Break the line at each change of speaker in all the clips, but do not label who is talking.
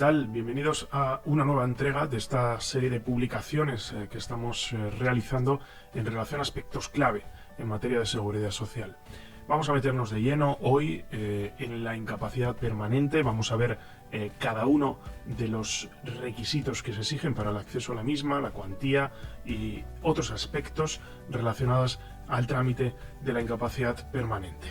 tal? Bienvenidos a una nueva entrega de esta serie de publicaciones que estamos realizando en relación a aspectos clave en materia de seguridad social. Vamos a meternos de lleno hoy en la incapacidad permanente. Vamos a ver cada uno de los requisitos que se exigen para el acceso a la misma, la cuantía y otros aspectos relacionados al trámite de la incapacidad permanente.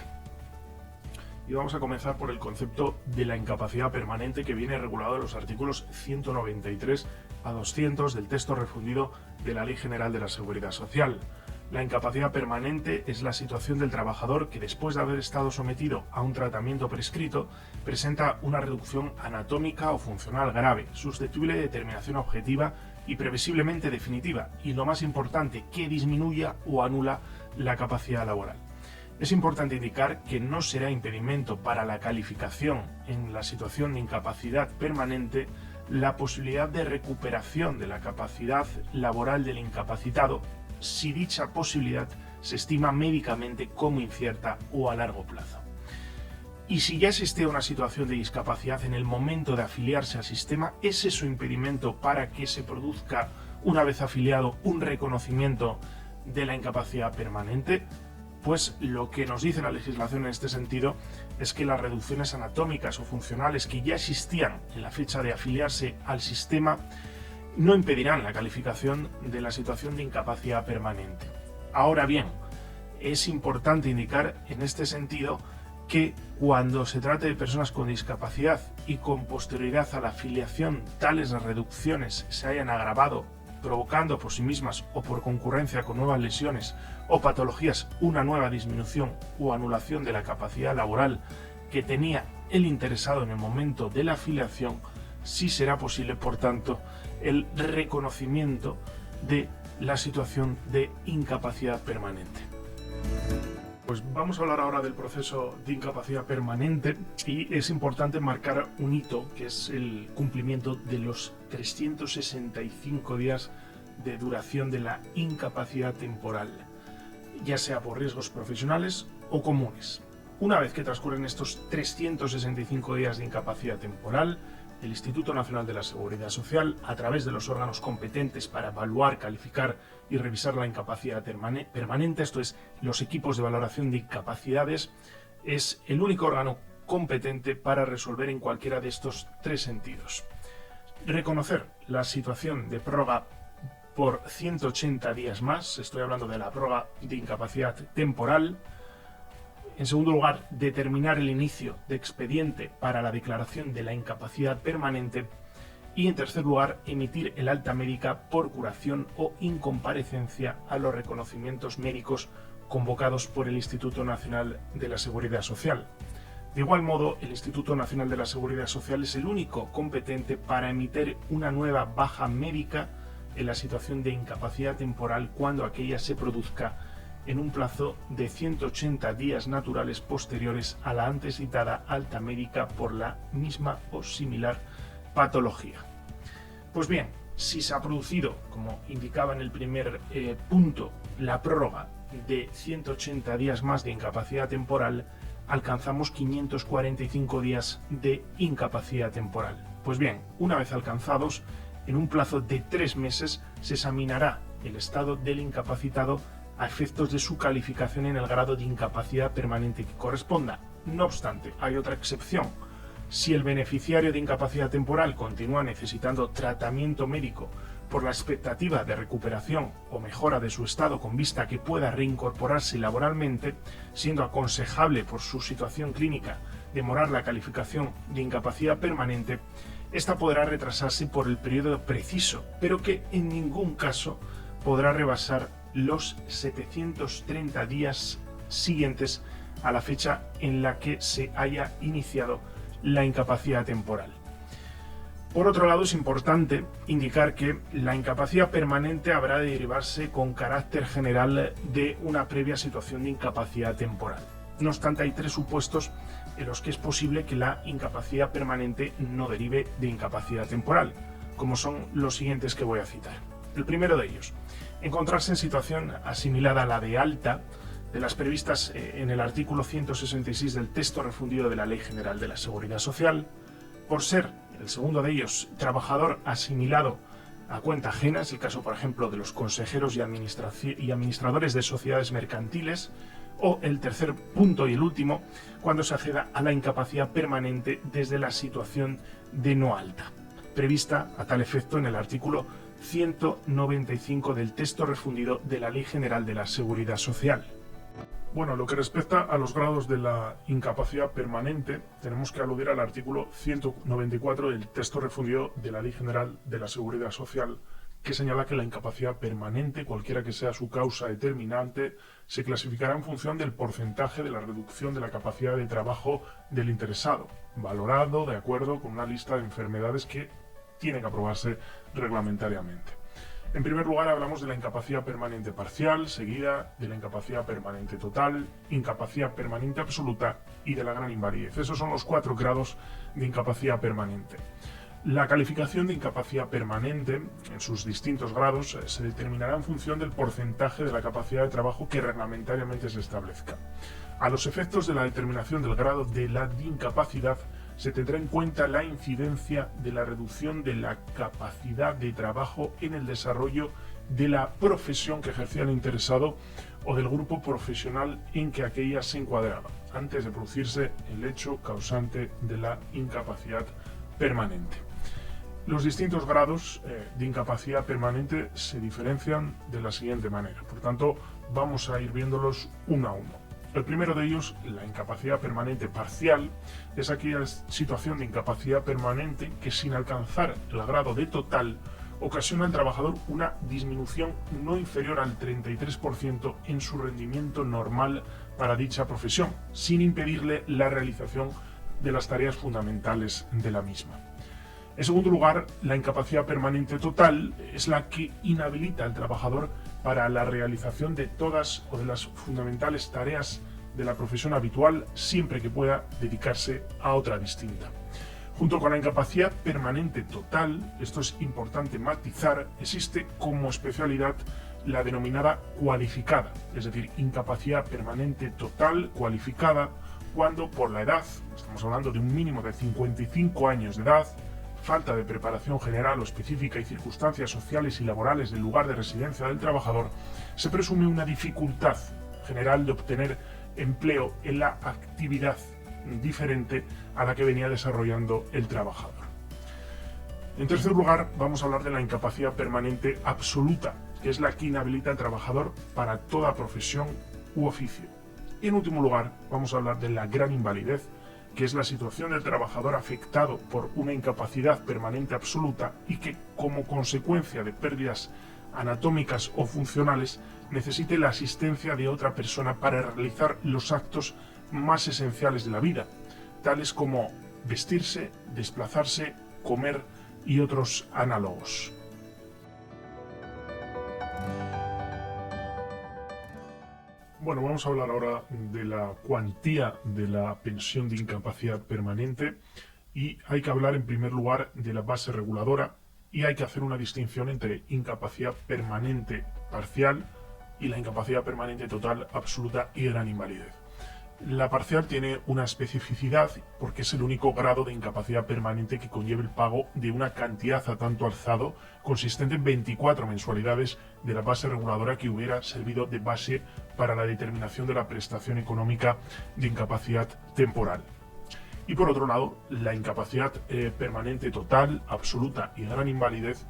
Y vamos a comenzar por el concepto de la incapacidad permanente, que viene regulado en los artículos 193 a 200 del texto refundido de la Ley General de la Seguridad Social. La incapacidad permanente es la situación del trabajador que, después de haber estado sometido a un tratamiento prescrito, presenta una reducción anatómica o funcional grave, susceptible de determinación objetiva y previsiblemente definitiva, y lo más importante, que disminuya o anula la capacidad laboral. Es importante indicar que no será impedimento para la calificación en la situación de incapacidad permanente la posibilidad de recuperación de la capacidad laboral del incapacitado si dicha posibilidad se estima médicamente como incierta o a largo plazo. Y si ya existe una situación de discapacidad en el momento de afiliarse al sistema, ¿es eso impedimento para que se produzca, una vez afiliado, un reconocimiento de la incapacidad permanente? Pues lo que nos dice la legislación en este sentido es que las reducciones anatómicas o funcionales que ya existían en la fecha de afiliarse al sistema no impedirán la calificación de la situación de incapacidad permanente. Ahora bien, es importante indicar en este sentido que cuando se trate de personas con discapacidad y con posterioridad a la afiliación tales reducciones se hayan agravado, provocando por sí mismas o por concurrencia con nuevas lesiones o patologías una nueva disminución o anulación de la capacidad laboral que tenía el interesado en el momento de la afiliación, sí será posible, por tanto, el reconocimiento de la situación de incapacidad permanente. Pues vamos a hablar ahora del proceso de incapacidad permanente, y es importante marcar un hito, que es el cumplimiento de los 365 días de duración de la incapacidad temporal, ya sea por riesgos profesionales o comunes. Una vez que transcurren estos 365 días de incapacidad temporal, el Instituto Nacional de la Seguridad Social, a través de los órganos competentes para evaluar, calificar y revisar la incapacidad permanente, esto es, los equipos de valoración de incapacidades, es el único órgano competente para resolver en cualquiera de estos tres sentidos. Reconocer la situación de prórroga por 180 días más, estoy hablando de la prórroga de incapacidad temporal. En segundo lugar, determinar el inicio de expediente para la declaración de la incapacidad permanente. Y en tercer lugar, emitir el alta médica por curación o incomparecencia a los reconocimientos médicos convocados por el Instituto Nacional de la Seguridad Social. De igual modo, el Instituto Nacional de la Seguridad Social es el único competente para emitir una nueva baja médica en la situación de incapacidad temporal cuando aquella se produzca en un plazo de 180 días naturales posteriores a la antes citada alta médica por la misma o similar patología. Pues bien, si se ha producido, como indicaba en el primer punto, la prórroga de 180 días más de incapacidad temporal, alcanzamos 545 días de incapacidad temporal. Pues bien, una vez alcanzados, en un plazo de 3 meses se examinará el estado del incapacitado a efectos de su calificación en el grado de incapacidad permanente que corresponda. No obstante, hay otra excepción. Si el beneficiario de incapacidad temporal continúa necesitando tratamiento médico por la expectativa de recuperación o mejora de su estado con vista a que pueda reincorporarse laboralmente, siendo aconsejable por su situación clínica demorar la calificación de incapacidad permanente, esta podrá retrasarse por el periodo preciso, pero que en ningún caso podrá rebasar los 730 días siguientes a la fecha en la que se haya iniciado la incapacidad temporal. Por otro lado, es importante indicar que la incapacidad permanente habrá de derivarse con carácter general de una previa situación de incapacidad temporal. No obstante, hay 3 supuestos en los que es posible que la incapacidad permanente no derive de incapacidad temporal, como son los siguientes que voy a citar. El primero de ellos, encontrarse en situación asimilada a la de alta, de las previstas en el artículo 166 del texto refundido de la Ley General de la Seguridad Social, por ser El segundo de ellos, trabajador asimilado a cuenta ajena, es el caso, por ejemplo, de los consejeros y administradores de sociedades mercantiles. O el tercer punto y el último, cuando se acceda a la incapacidad permanente desde la situación de no alta, prevista a tal efecto en el artículo 195 del texto refundido de la Ley General de la Seguridad Social. Bueno, lo que respecta a los grados de la incapacidad permanente, tenemos que aludir al artículo 194 del texto refundido de la Ley General de la Seguridad Social, que señala que la incapacidad permanente, cualquiera que sea su causa determinante, se clasificará en función del porcentaje de la reducción de la capacidad de trabajo del interesado, valorado de acuerdo con una lista de enfermedades que tiene que aprobarse reglamentariamente. En primer lugar, hablamos de la incapacidad permanente parcial, seguida de la incapacidad permanente total, incapacidad permanente absoluta y de la gran invalidez. Esos son los 4 grados de incapacidad permanente. La calificación de incapacidad permanente, en sus distintos grados, se determinará en función del porcentaje de la capacidad de trabajo que reglamentariamente se establezca. A los efectos de la determinación del grado de la incapacidad, se tendrá en cuenta la incidencia de la reducción de la capacidad de trabajo en el desarrollo de la profesión que ejercía el interesado o del grupo profesional en que aquella se encuadraba, antes de producirse el hecho causante de la incapacidad permanente. Los distintos grados de incapacidad permanente se diferencian de la siguiente manera. Por tanto, vamos a ir viéndolos uno a uno. El primero de ellos, la incapacidad permanente parcial, es aquella situación de incapacidad permanente que, sin alcanzar el grado de total, ocasiona al trabajador una disminución no inferior al 33% en su rendimiento normal para dicha profesión, sin impedirle la realización de las tareas fundamentales de la misma. En segundo lugar, la incapacidad permanente total es la que inhabilita al trabajador para la realización de todas o de las fundamentales tareas de la profesión habitual, siempre que pueda dedicarse a otra distinta. Junto con la incapacidad permanente total, esto es importante matizar, existe como especialidad la denominada cualificada, es decir, incapacidad permanente total cualificada cuando por la edad, estamos hablando de un mínimo de 55 años de edad, falta de preparación general o específica y circunstancias sociales y laborales del lugar de residencia del trabajador, se presume una dificultad general de obtener empleo en la actividad diferente a la que venía desarrollando el trabajador. En tercer lugar, vamos a hablar de la incapacidad permanente absoluta, que es la que inhabilita al trabajador para toda profesión u oficio. Y en último lugar, vamos a hablar de la gran invalidez, que es la situación del trabajador afectado por una incapacidad permanente absoluta y que, como consecuencia de pérdidas anatómicas o funcionales, necesite la asistencia de otra persona para realizar los actos más esenciales de la vida, tales como vestirse, desplazarse, comer y otros análogos. Bueno, vamos a hablar ahora de la cuantía de la pensión de incapacidad permanente y hay que hablar en primer lugar de la base reguladora y hay que hacer una distinción entre incapacidad permanente parcial y la incapacidad permanente total, absoluta y gran invalidez. La parcial tiene una especificidad porque es el único grado de incapacidad permanente que conlleva el pago de una cantidad a tanto alzado consistente en 24 mensualidades de la base reguladora que hubiera servido de base para la determinación de la prestación económica de incapacidad temporal. Y por otro lado, la incapacidad permanente total, absoluta y gran invalidez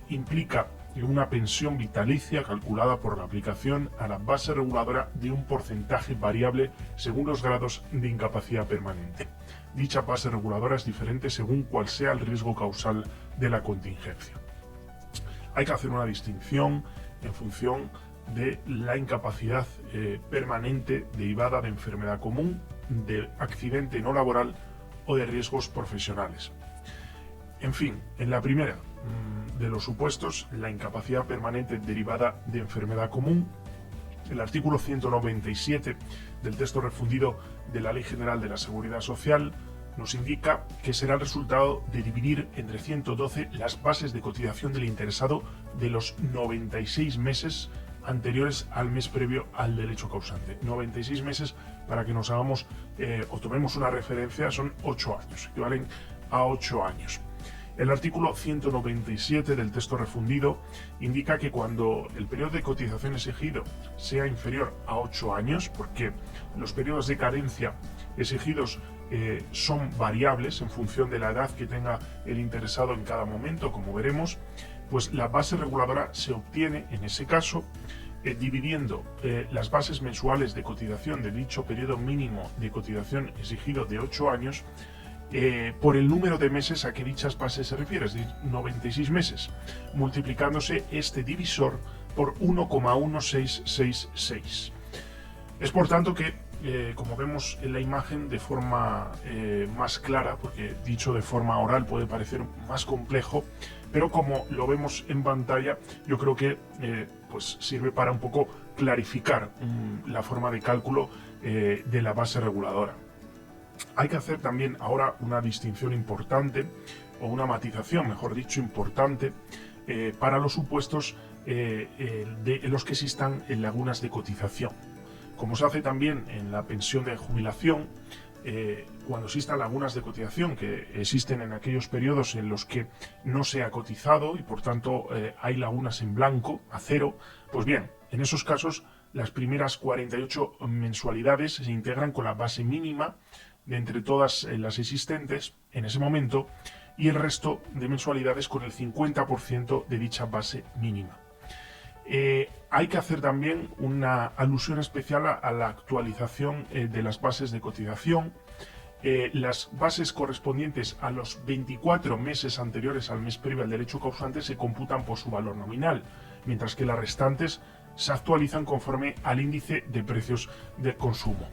implica una pensión vitalicia calculada por la aplicación a la base reguladora de un porcentaje variable según los grados de incapacidad permanente. Dicha base reguladora es diferente según cuál sea el riesgo causal de la contingencia. Hay que hacer una distinción en función de la incapacidad permanente derivada de enfermedad común, de accidente no laboral o de riesgos profesionales. En fin, en la primera de los supuestos, la incapacidad permanente derivada de enfermedad común, el artículo 197 del texto refundido de la Ley General de la Seguridad Social nos indica que será el resultado de dividir entre 112 las bases de cotización del interesado de los 96 meses anteriores al mes previo al del hecho causante. 96 meses, para que nos hagamos o tomemos una referencia, son 8 años, equivalen a 8 años. El artículo 197 del texto refundido indica que cuando el periodo de cotización exigido sea inferior a 8 años, porque los periodos de carencia exigidos son variables en función de la edad que tenga el interesado en cada momento, como veremos, pues la base reguladora se obtiene en ese caso dividiendo las bases mensuales de cotización de dicho periodo mínimo de cotización exigido de 8 años por el número de meses a que dichas bases se refiere, es decir, 96 meses, multiplicándose este divisor por 1,1666. Es por tanto que, como vemos en la imagen de forma más clara, porque dicho de forma oral puede parecer más complejo, pero como lo vemos en pantalla, yo creo que pues sirve para un poco clarificar la forma de cálculo de la base reguladora. Hay que hacer también ahora una distinción importante, o una matización, mejor dicho, importante, para los supuestos en los que existan lagunas de cotización. Como se hace también en la pensión de jubilación, cuando existan lagunas de cotización que existen en aquellos periodos en los que no se ha cotizado y por tanto hay lagunas en blanco, a cero, pues bien, en esos casos las primeras 48 mensualidades se integran con la base mínima de entre todas las existentes en ese momento y el resto de mensualidades con el 50% de dicha base mínima. Hay que hacer también una alusión especial a la actualización de las bases de cotización. Las bases correspondientes a los 24 meses anteriores al mes previo al derecho causante se computan por su valor nominal, mientras que las restantes se actualizan conforme al índice de precios de consumo.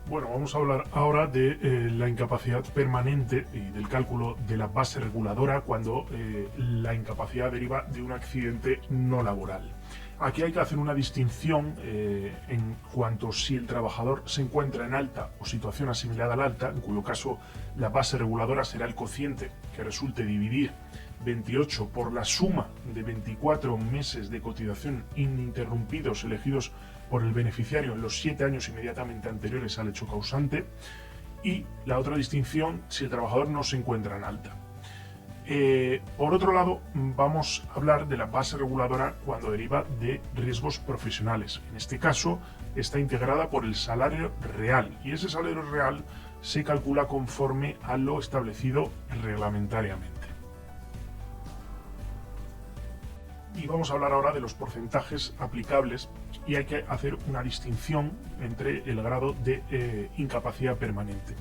Bueno, vamos a hablar ahora de la incapacidad permanente y del cálculo de la base reguladora cuando la incapacidad deriva de un accidente no laboral. Aquí hay que hacer una distinción en cuanto si el trabajador se encuentra en alta o situación asimilada al alta, en cuyo caso la base reguladora será el cociente que resulte dividir 28 por la suma de 24 meses de cotización ininterrumpidos elegidos por el beneficiario en los 7 años inmediatamente anteriores al hecho causante, y la otra distinción si el trabajador no se encuentra en alta. Por otro lado, vamos a hablar de la base reguladora cuando deriva de riesgos profesionales. En este caso, está integrada por el salario real, y ese salario real se calcula conforme a lo establecido reglamentariamente. Y vamos a hablar ahora de los porcentajes aplicables, y hay que hacer una distinción entre el grado de incapacidad permanente.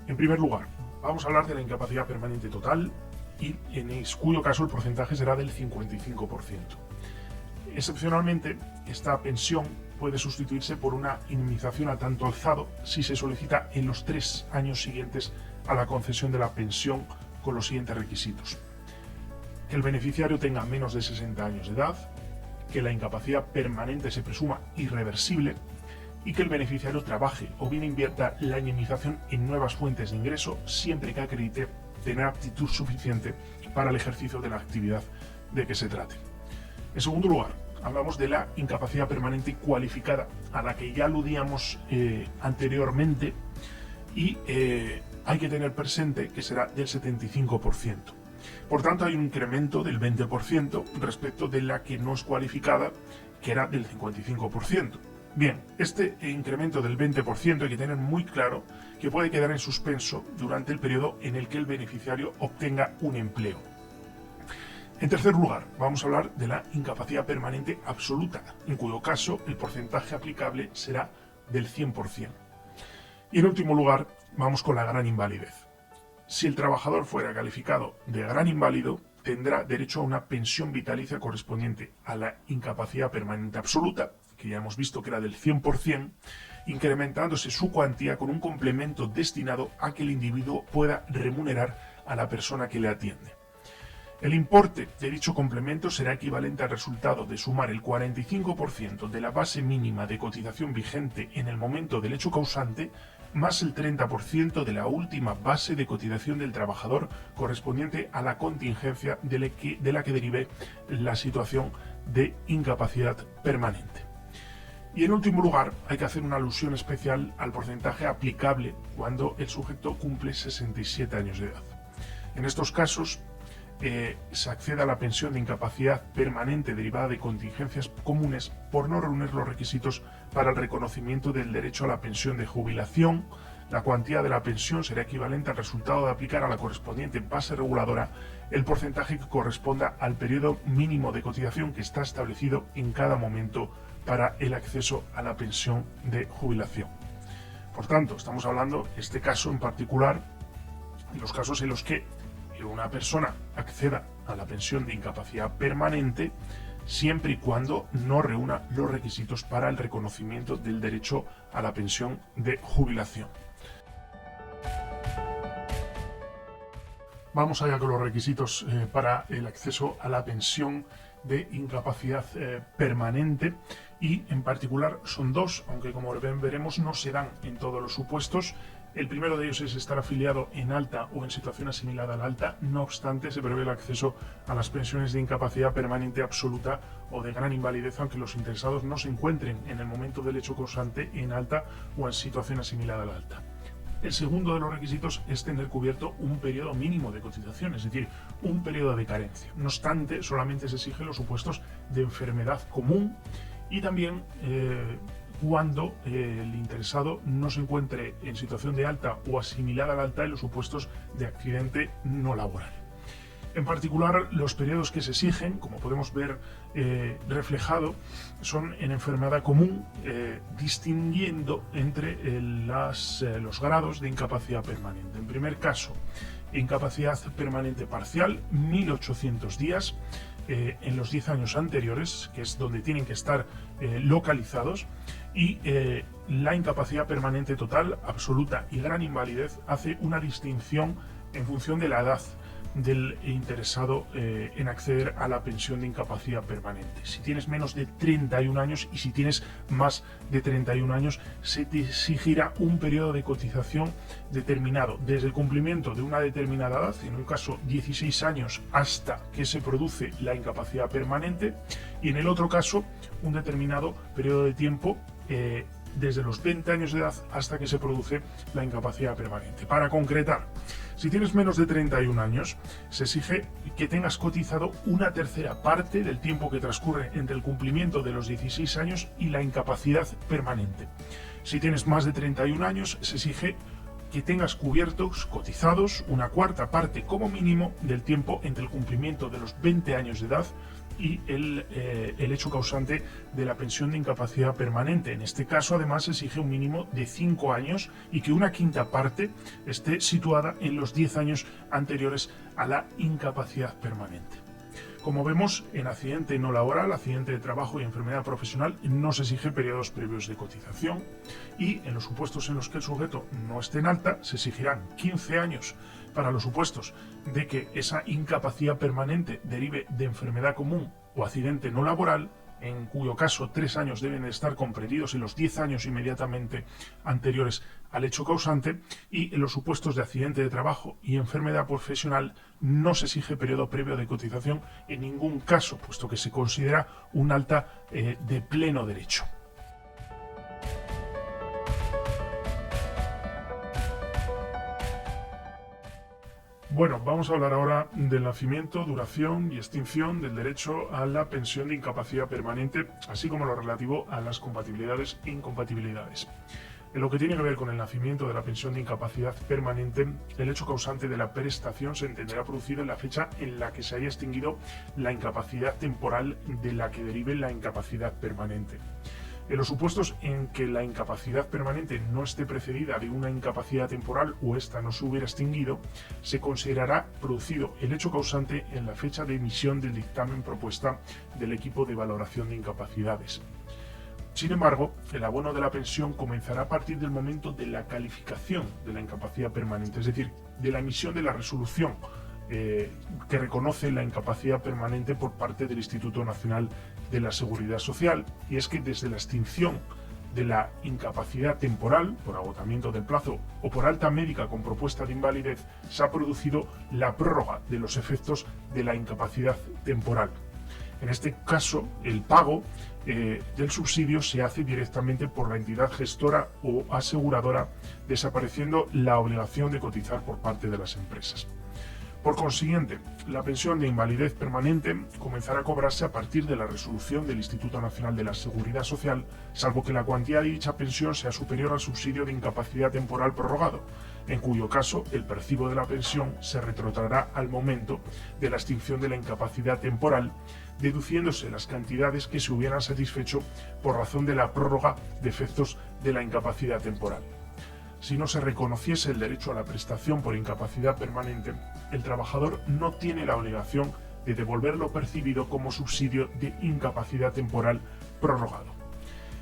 En primer lugar, vamos a hablar de la incapacidad permanente total, y en cuyo caso el porcentaje será del 55%. Excepcionalmente, esta pensión puede sustituirse por una indemnización a tanto alzado si se solicita en los 3 años siguientes a la concesión de la pensión con los siguientes requisitos: que el beneficiario tenga menos de 60 años de edad, que la incapacidad permanente se presuma irreversible y que el beneficiario trabaje o bien invierta la indemnización en nuevas fuentes de ingreso siempre que acredite tener aptitud suficiente para el ejercicio de la actividad de que se trate. En segundo lugar, hablamos de la incapacidad permanente cualificada, a la que ya aludíamos anteriormente, y hay que tener presente que será del 75%. Por tanto, hay un incremento del 20% respecto de la que no es cualificada, que era del 55%. Bien, este incremento del 20% hay que tener muy claro que puede quedar en suspenso durante el periodo en el que el beneficiario obtenga un empleo. En tercer lugar, vamos a hablar de la incapacidad permanente absoluta, en cuyo caso el porcentaje aplicable será del 100%. Y en último lugar, vamos con la gran invalidez. Si el trabajador fuera calificado de gran inválido, tendrá derecho a una pensión vitalicia correspondiente a la incapacidad permanente absoluta, que ya hemos visto que era del 100%, incrementándose su cuantía con un complemento destinado a que el individuo pueda remunerar a la persona que le atiende. El importe de dicho complemento será equivalente al resultado de sumar el 45% de la base mínima de cotización vigente en el momento del hecho causante, más el 30% de la última base de cotización del trabajador correspondiente a la contingencia de la que derive la situación de incapacidad permanente. Y en último lugar, hay que hacer una alusión especial al porcentaje aplicable cuando el sujeto cumple 67 años de edad. En estos casos, se accede a la pensión de incapacidad permanente derivada de contingencias comunes por no reunir los requisitos para el reconocimiento del derecho a la pensión de jubilación. La cuantía de la pensión será equivalente al resultado de aplicar a la correspondiente base reguladora el porcentaje que corresponda al periodo mínimo de cotización que está establecido en cada momento para el acceso a la pensión de jubilación. Por tanto, estamos hablando, este caso en particular, de los casos en los que una persona acceda a la pensión de incapacidad permanente siempre y cuando no reúna los requisitos para el reconocimiento del derecho a la pensión de jubilación. Vamos allá con los requisitos para el acceso a la pensión de incapacidad permanente, y en particular son dos, aunque como veremos no se dan en todos los supuestos. El primero de ellos es estar afiliado en alta o en situación asimilada a la alta. No obstante, se prevé el acceso a las pensiones de incapacidad permanente absoluta o de gran invalidez, aunque los interesados no se encuentren en el momento del hecho causante en alta o en situación asimilada a la alta. El segundo de los requisitos es tener cubierto un periodo mínimo de cotización, es decir, un periodo de carencia. No obstante, solamente se exigen los supuestos de enfermedad común y también cuando el interesado no se encuentre en situación de alta o asimilada al alta en los supuestos de accidente no laboral. En particular, los periodos que se exigen, como podemos ver reflejado, son en enfermedad común, distinguiendo entre los grados de incapacidad permanente. En primer caso, incapacidad permanente parcial, 1.800 días, en los 10 años anteriores, que es donde tienen que estar localizados, y la incapacidad permanente total, absoluta y gran invalidez hace una distinción en función de la edad del interesado en acceder a la pensión de incapacidad permanente. Si tienes menos de 31 años y si tienes más de 31 años, se te exigirá un periodo de cotización determinado, desde el cumplimiento de una determinada edad, en un caso 16 años, hasta que se produce la incapacidad permanente, y en el otro caso un determinado periodo de tiempo desde los 20 años de edad hasta que se produce la incapacidad permanente. Para concretar, si tienes menos de 31 años, se exige que tengas cotizado una tercera parte del tiempo que transcurre entre el cumplimiento de los 16 años y la incapacidad permanente. Si tienes más de 31 años, se exige que tengas cubiertos, cotizados, una cuarta parte como mínimo del tiempo entre el cumplimiento de los 20 años de edad y el hecho causante de la pensión de incapacidad permanente. En este caso, además, se exige un mínimo de 5 años y que una quinta parte esté situada en los 10 años anteriores a la incapacidad permanente. Como vemos, en accidente no laboral, accidente de trabajo y enfermedad profesional no se exige periodos previos de cotización, y en los supuestos en los que el sujeto no esté en alta se exigirán 15 años para los supuestos de que esa incapacidad permanente derive de enfermedad común o accidente no laboral, en cuyo caso 3 años deben estar comprendidos en los 10 años inmediatamente anteriores al hecho causante, y en los supuestos de accidente de trabajo y enfermedad profesional no se exige periodo previo de cotización en ningún caso, puesto que se considera un alta de pleno derecho. Bueno, vamos a hablar ahora del nacimiento, duración y extinción del derecho a la pensión de incapacidad permanente, así como lo relativo a las compatibilidades e incompatibilidades. En lo que tiene que ver con el nacimiento de la pensión de incapacidad permanente, el hecho causante de la prestación se entenderá producido en la fecha en la que se haya extinguido la incapacidad temporal de la que derive la incapacidad permanente. En los supuestos en que la incapacidad permanente no esté precedida de una incapacidad temporal o ésta no se hubiera extinguido, se considerará producido el hecho causante en la fecha de emisión del dictamen propuesta del equipo de valoración de incapacidades. Sin embargo, el abono de la pensión comenzará a partir del momento de la calificación de la incapacidad permanente, es decir, de la emisión de la resolución que reconoce la incapacidad permanente por parte del Instituto Nacional de la Seguridad Social, y es que desde la extinción de la incapacidad temporal por agotamiento del plazo o por alta médica con propuesta de invalidez se ha producido la prórroga de los efectos de la incapacidad temporal. En este caso, el pago del subsidio se hace directamente por la entidad gestora o aseguradora, desapareciendo la obligación de cotizar por parte de las empresas. Por consiguiente, la pensión de invalidez permanente comenzará a cobrarse a partir de la resolución del Instituto Nacional de la Seguridad Social, salvo que la cuantía de dicha pensión sea superior al subsidio de incapacidad temporal prorrogado, en cuyo caso el percibo de la pensión se retrotraerá al momento de la extinción de la incapacidad temporal, deduciéndose las cantidades que se hubieran satisfecho por razón de la prórroga de efectos de la incapacidad temporal. Si no se reconociese el derecho a la prestación por incapacidad permanente, el trabajador no tiene la obligación de devolver lo percibido como subsidio de incapacidad temporal prorrogado.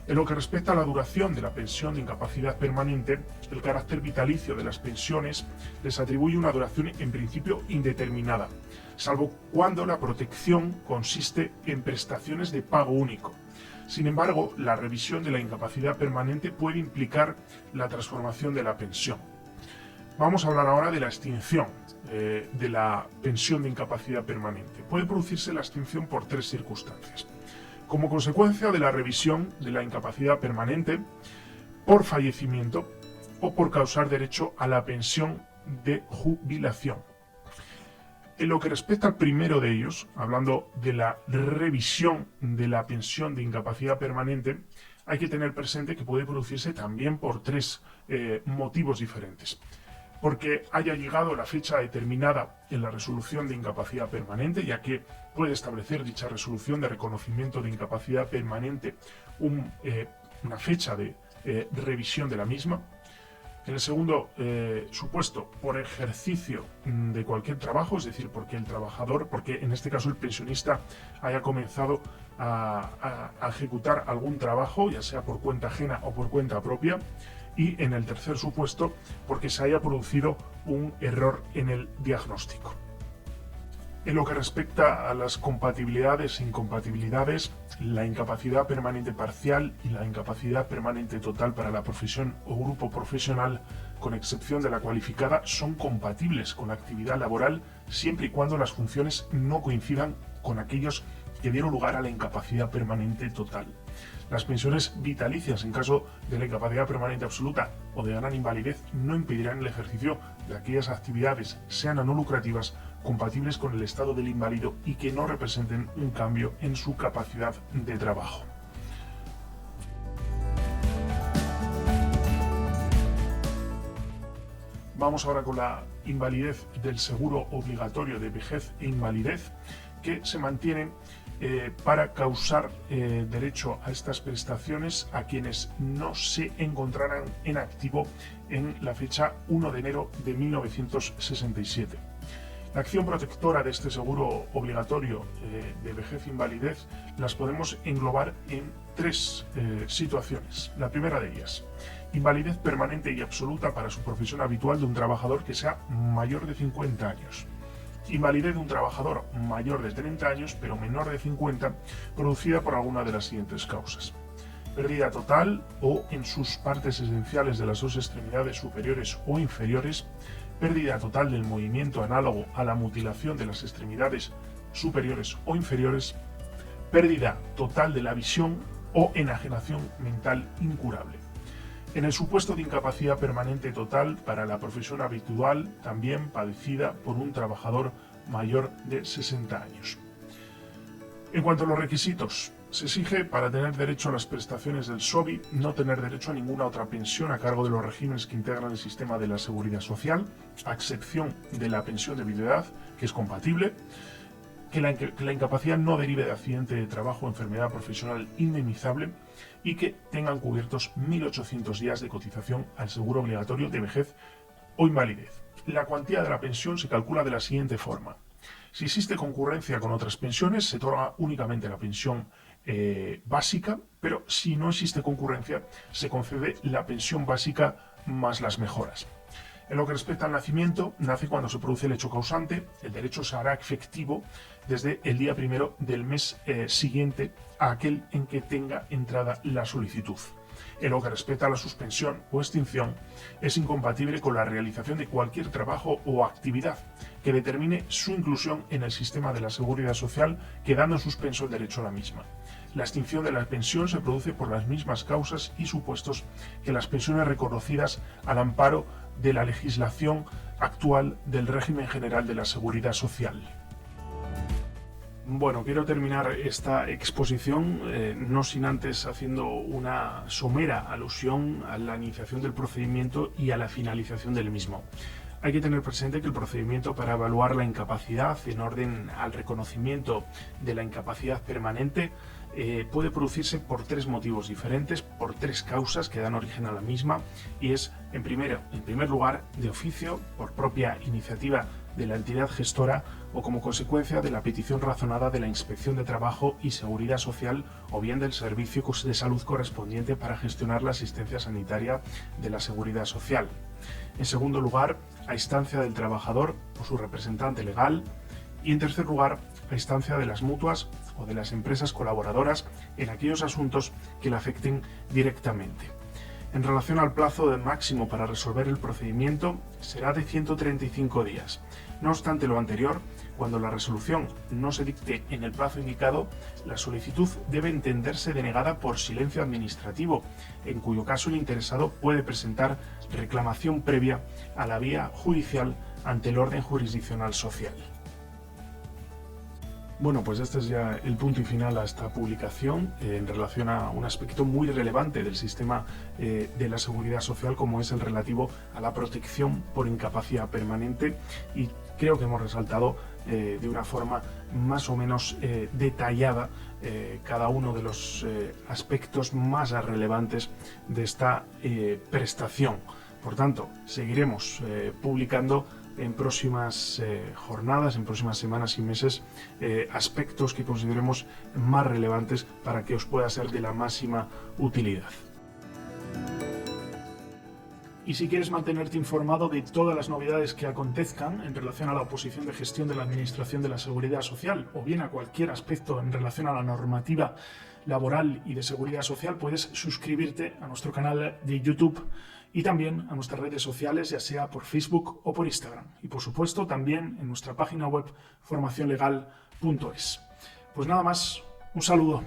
En lo que respecta a la duración de la pensión de incapacidad permanente, el carácter vitalicio de las pensiones les atribuye una duración en principio indeterminada, salvo cuando la protección consiste en prestaciones de pago único. Sin embargo, la revisión de la incapacidad permanente puede implicar la transformación de la pensión. Vamos a hablar ahora de la extinción de la pensión de incapacidad permanente. Puede producirse la extinción por tres circunstancias. Como consecuencia de la revisión de la incapacidad permanente, por fallecimiento o por causar derecho a la pensión de jubilación. En lo que respecta al primero de ellos, hablando de la revisión de la pensión de incapacidad permanente, hay que tener presente que puede producirse también por tres motivos diferentes. Porque haya llegado la fecha determinada en la resolución de incapacidad permanente, ya que puede establecer dicha resolución de reconocimiento de incapacidad permanente una fecha de revisión de la misma. En el segundo supuesto, por ejercicio de cualquier trabajo, es decir, porque en este caso el pensionista haya comenzado a ejecutar algún trabajo, ya sea por cuenta ajena o por cuenta propia. Y en el tercer supuesto, porque se haya producido un error en el diagnóstico. En lo que respecta a las compatibilidades e incompatibilidades, la incapacidad permanente parcial y la incapacidad permanente total para la profesión o grupo profesional, con excepción de la cualificada, son compatibles con la actividad laboral siempre y cuando las funciones no coincidan con aquellos que dieron lugar a la incapacidad permanente total. Las pensiones vitalicias en caso de la incapacidad permanente absoluta o de gran invalidez no impedirán el ejercicio de aquellas actividades, sean o no lucrativas, compatibles con el estado del inválido y que no representen un cambio en su capacidad de trabajo. Vamos ahora con la invalidez del seguro obligatorio de vejez e invalidez, que se mantiene para causar derecho a estas prestaciones a quienes no se encontraran en activo en la fecha 1 de enero de 1967. La acción protectora de este seguro obligatorio de vejez e invalidez las podemos englobar en tres situaciones. La primera de ellas, invalidez permanente y absoluta para su profesión habitual de un trabajador que sea mayor de 50 años. Invalidez de un trabajador mayor de 30 años pero menor de 50, producida por alguna de las siguientes causas: pérdida total o en sus partes esenciales de las dos extremidades superiores o inferiores, pérdida total del movimiento análogo a la mutilación de las extremidades superiores o inferiores, pérdida total de la visión o enajenación mental incurable. En el supuesto de incapacidad permanente total para la profesión habitual, también padecida por un trabajador mayor de 60 años. En cuanto a los requisitos, se exige para tener derecho a las prestaciones del SOVI no tener derecho a ninguna otra pensión a cargo de los regímenes que integran el sistema de la seguridad social, a excepción de la pensión de viudedad, que es compatible, que la incapacidad no derive de accidente de trabajo o enfermedad profesional indemnizable y que tengan cubiertos 1.800 días de cotización al seguro obligatorio de vejez o invalidez. La cuantía de la pensión se calcula de la siguiente forma. Si existe concurrencia con otras pensiones, se otorga únicamente la pensión básica, pero si no existe concurrencia, se concede la pensión básica más las mejoras. En lo que respecta al nacimiento, nace cuando se produce el hecho causante. El derecho se hará efectivo desde el día 1 del mes siguiente a aquel en que tenga entrada la solicitud. en lo que respecta a la suspensión o extinción, es incompatible con la realización de cualquier trabajo o actividad que determine su inclusión en el sistema de la seguridad social, quedando en suspenso el derecho a la misma. La extinción de la pensión se produce por las mismas causas y supuestos que las pensiones reconocidas al amparo de la legislación actual del régimen general de la seguridad social. Bueno, quiero terminar esta exposición no sin antes haciendo una somera alusión a la iniciación del procedimiento y a la finalización del mismo. Hay que tener presente que el procedimiento para evaluar la incapacidad en orden al reconocimiento de la incapacidad permanente puede producirse por tres motivos diferentes, por tres causas que dan origen a la misma, y es, en primer lugar, de oficio, por propia iniciativa de la entidad gestora o como consecuencia de la petición razonada de la Inspección de Trabajo y Seguridad Social o bien del Servicio de Salud correspondiente para gestionar la asistencia sanitaria de la Seguridad Social. En segundo lugar, a instancia del trabajador o su representante legal. Y en tercer lugar, a instancia de las mutuas o de las empresas colaboradoras en aquellos asuntos que le afecten directamente. En relación al plazo de máximo para resolver el procedimiento, será de 135 días. No obstante lo anterior, cuando la resolución no se dicte en el plazo indicado, la solicitud debe entenderse denegada por silencio administrativo, en cuyo caso el interesado puede presentar reclamación previa a la vía judicial ante el orden jurisdiccional social. Bueno, pues este es ya el punto y final a esta publicación en relación a un aspecto muy relevante del sistema de la seguridad social, como es el relativo a la protección por incapacidad permanente, y creo que hemos resaltado de una forma más o menos detallada cada uno de los aspectos más relevantes de esta prestación. Por tanto, seguiremos publicando en próximas jornadas, en próximas semanas y meses, aspectos que consideremos más relevantes para que os pueda ser de la máxima utilidad. Y si quieres mantenerte informado de todas las novedades que acontezcan en relación a la oposición de gestión de la Administración de la Seguridad Social o bien a cualquier aspecto en relación a la normativa laboral y de seguridad social, puedes suscribirte a nuestro canal de YouTube y también a nuestras redes sociales, ya sea por Facebook o por Instagram. Y por supuesto también en nuestra página web formacionlegal.es. Pues nada más, un saludo.